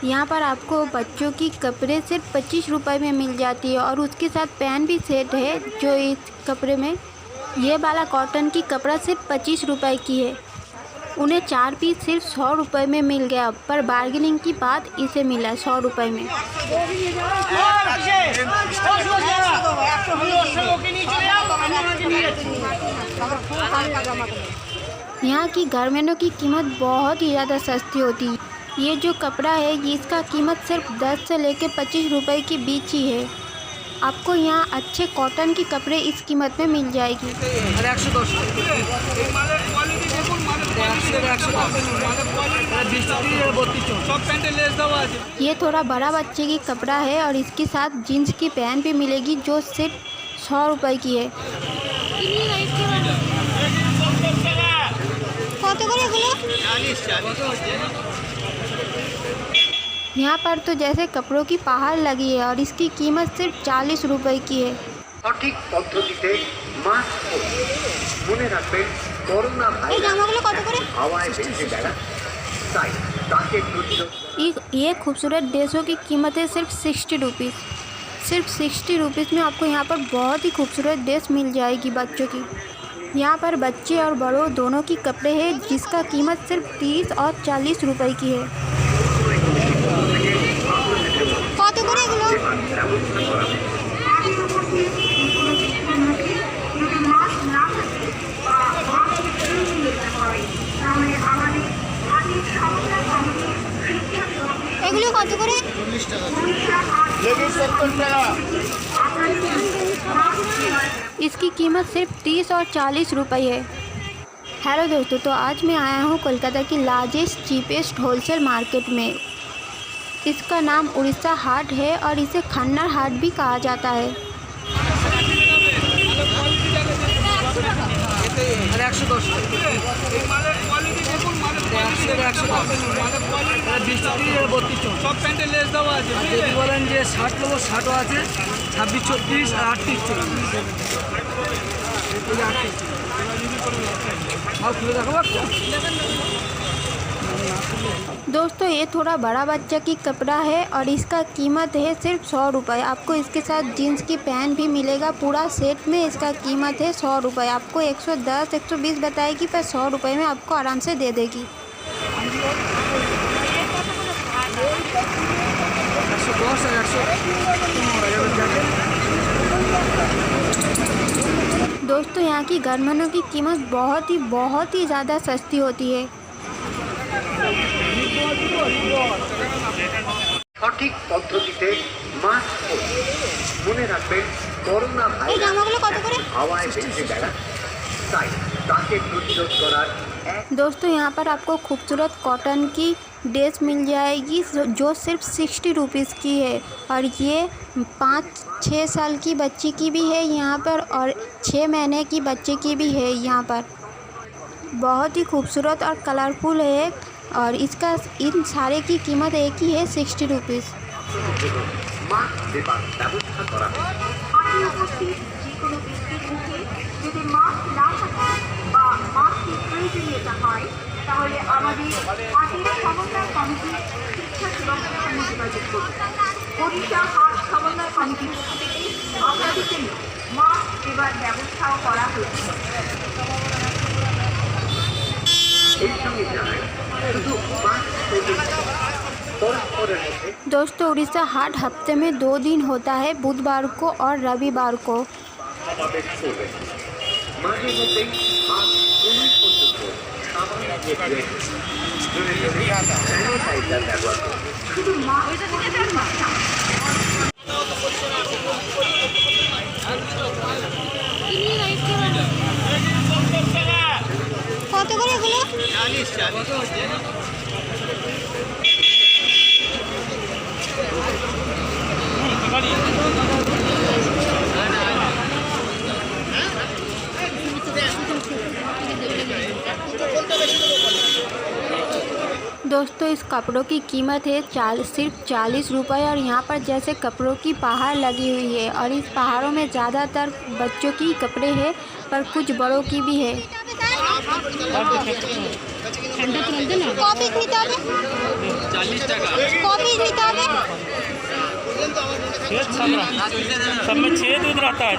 यहाँ पर आपको बच्चों की कपड़े सिर्फ 25 रुपये में मिल जाती है और उसके साथ पैन भी सेट है जो इस कपड़े में। ये वाला कॉटन की कपड़ा सिर्फ 25 रुपये की है। उन्हें 4 पीस सिर्फ 100 रुपये में मिल गया, पर बार्गेनिंग की बात इसे मिला 100 रुपये में। यहाँ की गारमेंटों की कीमत बहुत ही ज़्यादा सस्ती होती है। ये जो कपड़ा है इसका कीमत सिर्फ 10 से लेकर 25 रुपये के बीच ही है। आपको यहाँ अच्छे कॉटन की कपड़े इस कीमत में मिल जाएगी। ये थोड़ा बड़ा बच्चे की कपड़ा है और इसके साथ जीन्स की पैंट भी मिलेगी जो सिर्फ 100 रुपये की है। यहाँ पर तो जैसे कपड़ों की पहाड़ लगी है और इसकी कीमत सिर्फ 40 रुपये की है। ये खूबसूरत ड्रेसों की कीमत है सिर्फ 60 रुपीज़। सिर्फ 60 रुपीज़ में आपको यहाँ पर बहुत ही खूबसूरत ड्रेस मिल जाएगी बच्चों की। यहाँ पर बच्चे और बड़ों दोनों की कपड़े हैं जिसका कीमत सिर्फ 30 और 40 रुपये की है। এগুলো কত করে? 40 টাকা। लेकिन 70 টাকা। इसकी कीमत सिर्फ 30 और 40 रुपये है। हेलो दोस्तों, तो आज मैं आया हूँ कोलकाता की लार्जेस्ट चीपेस्ट होलसेल मार्केट में। इसका नाम उड़ीसा हाट है और इसे खन्ना हाट भी कहा जाता है। सब প্যান্টে লেস দেওয়া আছে। যদি বলেন যে 60 নেবো 60ও আছে, 26, 34 আর 38 दोस्तों ये थोड़ा बड़ा बच्चा की कपड़ा है और इसका कीमत है सिर्फ 100 रुपये। आपको इसके साथ जीन्स की पैंट भी मिलेगा। पूरा सेट में इसका कीमत है 100 रुपये। आपको 110 120 बताएगी पर 100 रुपये में आपको आराम से दे देगी। दोस्तों यहाँ की गारमेंटों की कीमत बहुत ही ज़्यादा सस्ती होती है। সঠিক পদ্ধতিতে মাস্ক মনে রাখবেন করোনা ভাইরাস হাওয়ায় ভেসে বেড়ায়, তাই তাকে প্রতিরোধ করার। दोस्तों यहाँ पर आपको खूबसूरत कॉटन की ड्रेस मिल जाएगी जो सिर्फ 60 रुपीज़ की है और ये 5-6 साल की बच्ची की भी है यहाँ पर और 6 महीने की बच्चे की भी है यहाँ पर। बहुत ही खूबसूरत और कलरफुल है और इसका इन सारे की कीमत एक ही है 60 रुपीज़। তাহলে আমাদের হাটের সমন্বয় কমিটি শিক্ষা সুরক্ষা সমিতি যোগাযোগ করুন। ওড়িশা হাট সমন্বয় কমিটির পক্ষ থেকে আপনাদের জন্য মাস্ক দেওয়ার ব্যবস্থাও করা হয়েছে। दोस्तों उड़ीसा हाट हफ्ते में 2 दिन होता है, बुधवार को और रविवार को। কত করে এগুলো? 40। दोस्तों इस कपड़ों की कीमत है सिर्फ 40 रुपये और यहाँ पर जैसे कपड़ों की पहाड़ लगी हुई है और इस पहाड़ों में ज़्यादातर बच्चों की कपड़े हैं पर कुछ बड़ों की भी है। कॉपी सब में छेद उद रहता है,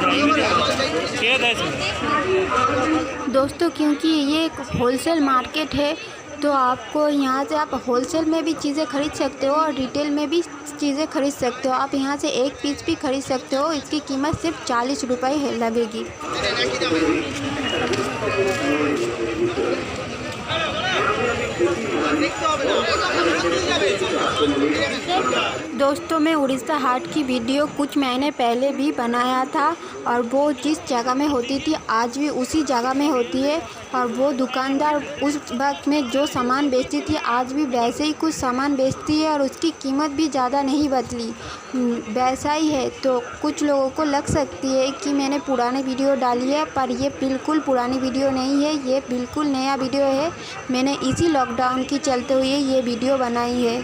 छेद है इसमें। दोस्तों क्योंकि ये एक होलसेल मार्केट है तो आपको यहाँ से आप होलसेल में भी चीज़ें खरीद सकते हो और रिटेल में भी चीज़ें खरीद सकते हो। आप यहाँ से एक पीस भी खरीद सकते हो। इसकी कीमत सिर्फ 40 रुपये लगेगी। दोस्तों मैं उड़ीसा हाट की वीडियो कुछ महीने पहले भी बनाया था और वो जिस जगह में होती थी आज भी उसी जगह में होती है और वो दुकानदार उस वक्त में जो सामान बेचती थी आज भी वैसे ही कुछ सामान बेचती है और उसकी कीमत भी ज़्यादा नहीं बदली, वैसा ही है। तो कुछ लोगों को लग सकती है कि मैंने पुरानी वीडियो डाली है, पर ये बिल्कुल पुरानी वीडियो नहीं है, ये बिल्कुल नया वीडियो है। मैंने इसी लॉकडाउन की चलते हुए ये वीडियो बनाई है।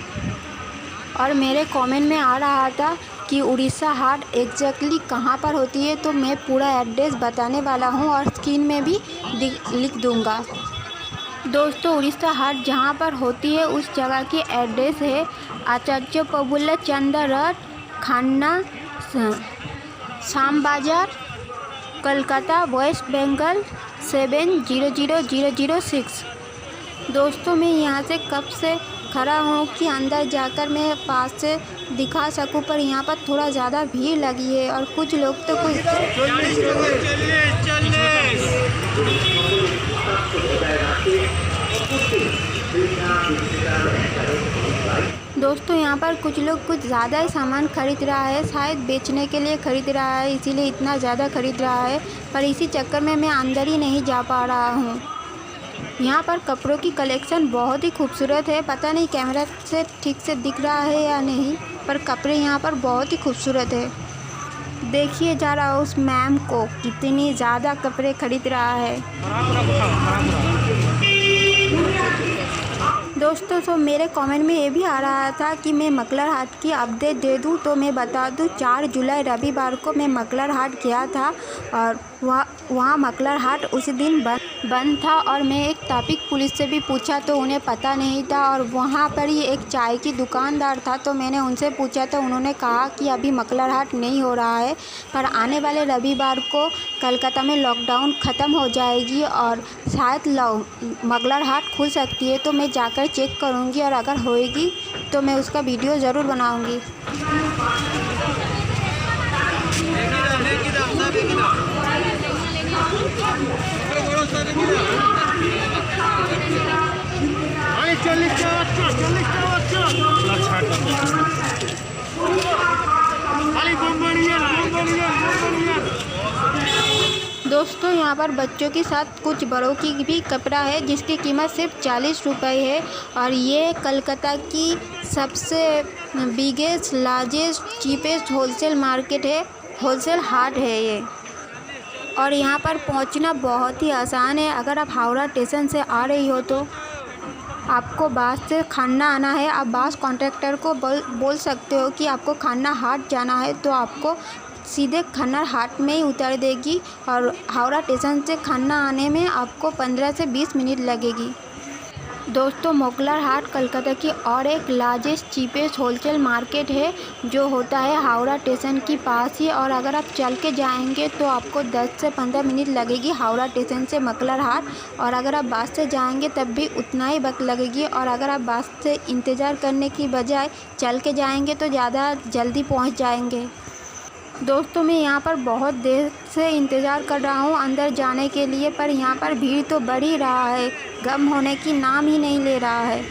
और मेरे कमेंट में आ रहा था कि उड़ीसा हाट एग्जैक्टली कहाँ पर होती है, तो मैं पूरा एड्रेस बताने वाला हूँ और स्क्रीन में भी लिख दूँगा। दोस्तों उड़ीसा हाट जहाँ पर होती है उस जगह की एड्रेस है आचार्य प्रफुल्ल चंद्र रथ, खन्ना, शाम बाज़ार, कलकत्ता, वेस्ट बंगाल 700006। दोस्तों मैं यहाँ से कब से खड़ा हूँ कि अंदर जाकर मैं पास से दिखा सकूँ, पर यहाँ पर थोड़ा ज़्यादा भीड़ लगी है और कुछ लोग तो कुछ दोस्तों यहाँ पर कुछ लोग कुछ ज़्यादा ही सामान खरीद रहा है, शायद बेचने के लिए खरीद रहा है, इसीलिए इतना ज़्यादा खरीद रहा है। पर इसी चक्कर में मैं अंदर ही नहीं जा पा रहा हूँ। यहाँ पर कपड़ों की कलेक्शन बहुत ही खूबसूरत है, पता नहीं कैमरा से ठीक से दिख रहा है या नहीं, पर कपड़े यहाँ पर बहुत ही खूबसूरत है। देखिए ज़रा उस मैम को कितनी ज़्यादा कपड़े खरीद रहा है। दोस्तों तो मेरे कमेंट में ये भी आ रहा था कि मैं मकलर हाट की अपडेट दे दूं, तो मैं बता दूं 4 जुलाई रविवार को मैं मकलर हाट गया था और वहाँ मकलर हाट उसी दिन बंद था। और मैं एक ट्रैफिक पुलिस से भी पूछा तो उन्हें पता नहीं था और वहाँ पर ही एक चाय की दुकानदार था, तो मैंने उनसे पूछा तो उन्होंने कहा कि अभी मकलर हाट नहीं हो रहा है, पर आने वाले रविवार को कलकत्ता में लॉकडाउन ख़त्म हो जाएगी और शायद मकलर हाट खुल सकती है। तो मैं जाकर चेक करूँगी और अगर होएगी तो मैं उसका वीडियो ज़रूर बनाऊँगी। दोस्तों यहाँ पर बच्चों के साथ कुछ बड़ों की भी कपड़ा है जिसकी कीमत सिर्फ 40 रुपये है और ये कलकत्ता की सबसे biggest largest cheapest wholesale market है, होलसेल हाट है ये। और यहाँ पर पहुँचना बहुत ही आसान है। अगर आप हावड़ा स्टेशन से आ रही हो तो आपको बस से खन्ना आना है। आप बस कॉन्ट्रैक्टर को बोल सकते हो कि आपको खन्ना हाट जाना है, तो आपको सीधे खन्ना हाट में ही उतार देगी और हावड़ा स्टेशन से खन्ना आने में आपको 15 से 20 मिनट लगेगी। दोस्तों मकलर हाट कलकत्ता की और एक लार्जेस्ट चीपेस्ट होलसेल मार्केट है जो होता है हावड़ा स्टेशन के पास ही। और अगर आप चल के जाएंगे तो आपको 10 से 15 मिनट लगेगी हावड़ा स्टेशन से मकलर हाट, और अगर आप बस से जाएंगे तब भी उतना ही वक्त लगेगी। और अगर आप बस से इंतज़ार करने की बजाय चल के जाएंगे तो ज़्यादा जल्दी पहुंच जाएंगे। दोस्तों मैं यहाँ पर बहुत देर से इंतज़ार कर रहा हूँ अंदर जाने के लिए, पर यहाँ पर भीड़ तो बढ़ ही रहा है, कम होने की नाम ही नहीं ले रहा है।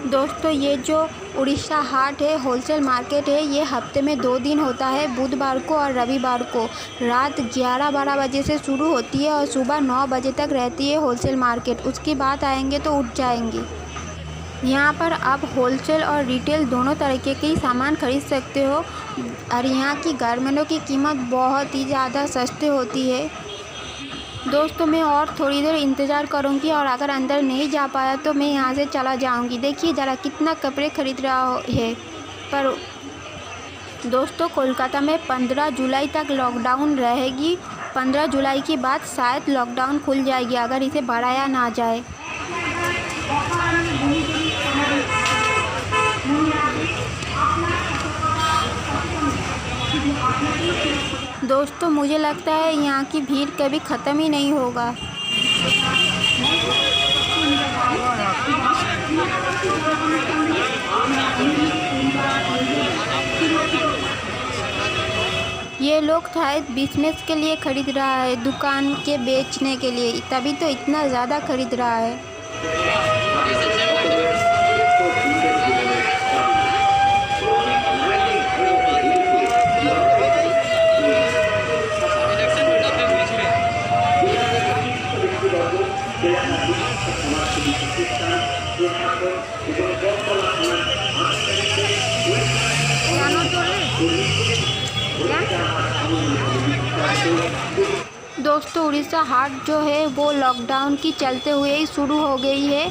दोस्तों ये जो उड़ीसा हाट है होलसेल मार्केट है, ये हफ्ते में 2 दिन होता है, बुधवार को और रविवार को। रात 11-12 बजे से शुरू होती है और सुबह 9 बजे तक रहती है होलसेल मार्केट। उसके बाद आएंगे तो उठ जाएंगे। यहाँ पर आप होलसेल और रिटेल दोनों तरीके के सामान खरीद सकते हो और यहाँ की गारमेंटों की कीमत बहुत ही ज़्यादा सस्ती होती है। दोस्तों मैं और थोड़ी देर इंतज़ार करूँगी और अगर अंदर नहीं जा पाया तो मैं यहाँ से चला जाऊँगी। देखिए ज़रा कितना कपड़े खरीद रहा है। पर दोस्तों कोलकाता में 15 जुलाई तक लॉकडाउन रहेगी। 15 जुलाई के बाद शायद लॉकडाउन खुल जाएगी अगर इसे बढ़ाया ना जाए। दोस्तों मुझे लगता है यहाँ की भीड़ कभी ख़त्म ही नहीं होगा। ये लोग शायद बिजनेस के लिए ख़रीद रहा है, दुकान के बेचने के लिए, तभी तो इतना ज़्यादा ख़रीद रहा है। दोस्तों उड़ीसा हाट जो है वो लॉकडाउन की चलते हुए ही शुरू हो गई है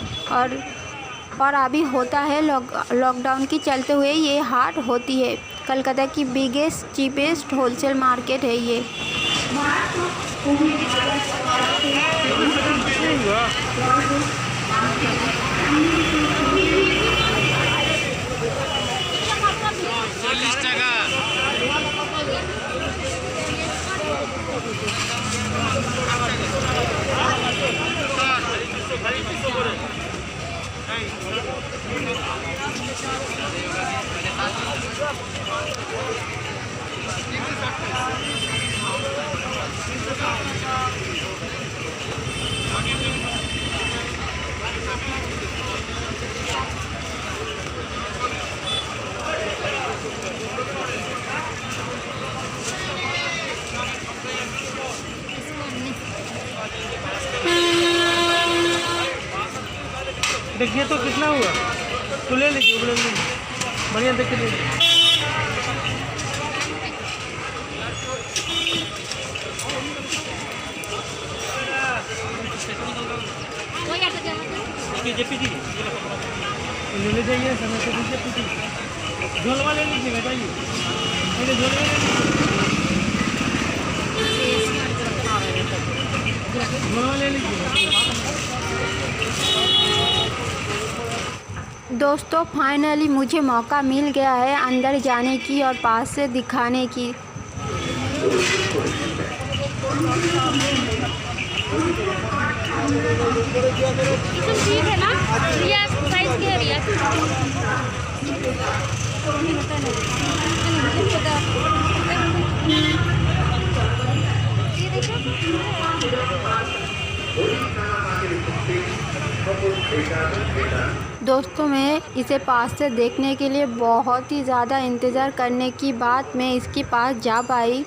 और अभी होता है लॉकडाउन की चलते हुए ये हाट होती है। कलकत्ता की बिगेस्ट चीपेस्ट होलसेल मार्केट है ये। देखिए तो कितना हुआ, तो ले लीजिए, बढ़िया देख के लीजिए। ले जाइए समय से दीजिए, झोलवा ले लीजिएगा, जाइए पहले झोलवा ले लीजिए, झोलवा ले लीजिए। दोस्तों फाइनली मुझे मौका मिल गया है अंदर जाने की और पास से दिखाने की। ठीक है ना, ये साइज के है दोस्तों मैं इसे पास से देखने के लिए बहुत ही ज़्यादा इंतज़ार करने के बाद मैं इसके पास जा पाई।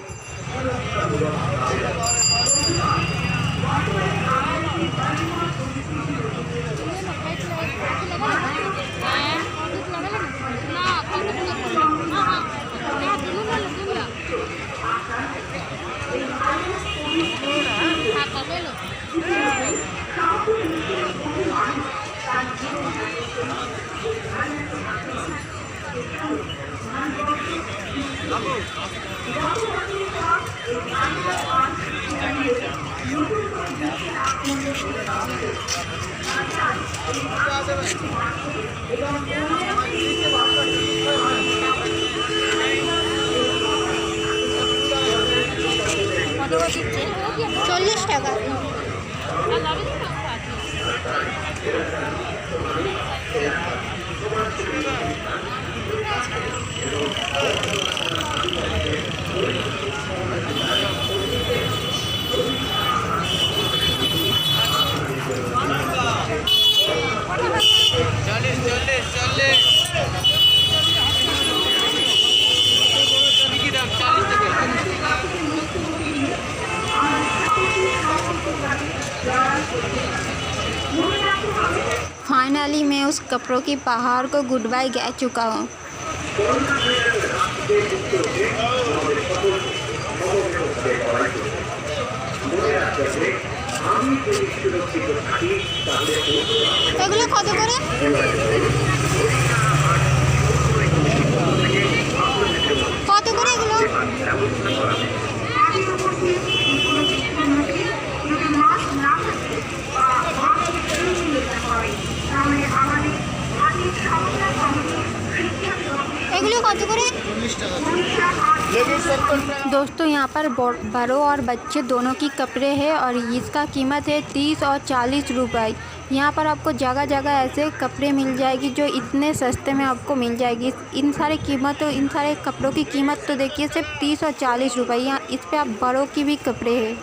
फाइनली मैं उस कपड़ों की पहाड़ को गुड बाय कह चुका हूँ। এগুলো কত করে? কত করে এগুলো? এগুলো কত করে? दोस्तों यहाँ पर बड़ों और बच्चे दोनों की कपड़े हैं और इसका कीमत है 30 और 40 रुपए। यहाँ पर आपको जगह जगह ऐसे कपड़े मिल जाएगी जो इतने सस्ते में आपको मिल जाएगी। इन सारे कपड़ों की कीमत तो देखिए सिर्फ 30 और 40 रुपए। यहाँ इस पे आप बड़ों की भी कपड़े हैं।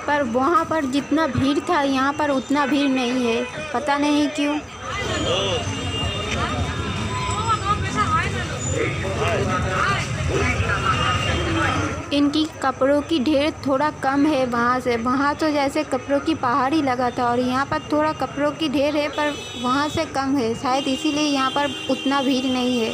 पर वहाँ पर जितना भीड़ था यहाँ पर उतना भीड़ नहीं है, पता नहीं क्यों। इनकी कपड़ों की ढेर थोड़ा कम है वहाँ से। वहाँ तो जैसे कपड़ों की पहाड़ ही लगा था और यहाँ पर थोड़ा कपड़ों की ढेर है पर वहाँ से कम है, शायद इसीलिए यहाँ पर उतना भीड़ नहीं है।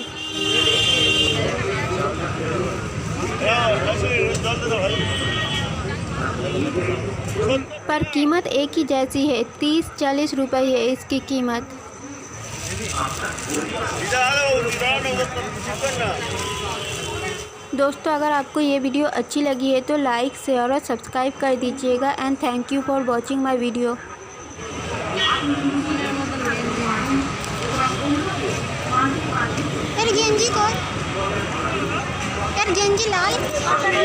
पर कीमत एक ही जैसी है, 30-40 रुपए है इसकी कीमत। दोस्तों अगर आपको ये वीडियो अच्छी लगी है तो लाइक शेयर और सब्सक्राइब कर दीजिएगा and thank you for watching my video. यार गेंजी को यार गेंजी लाल আপনারা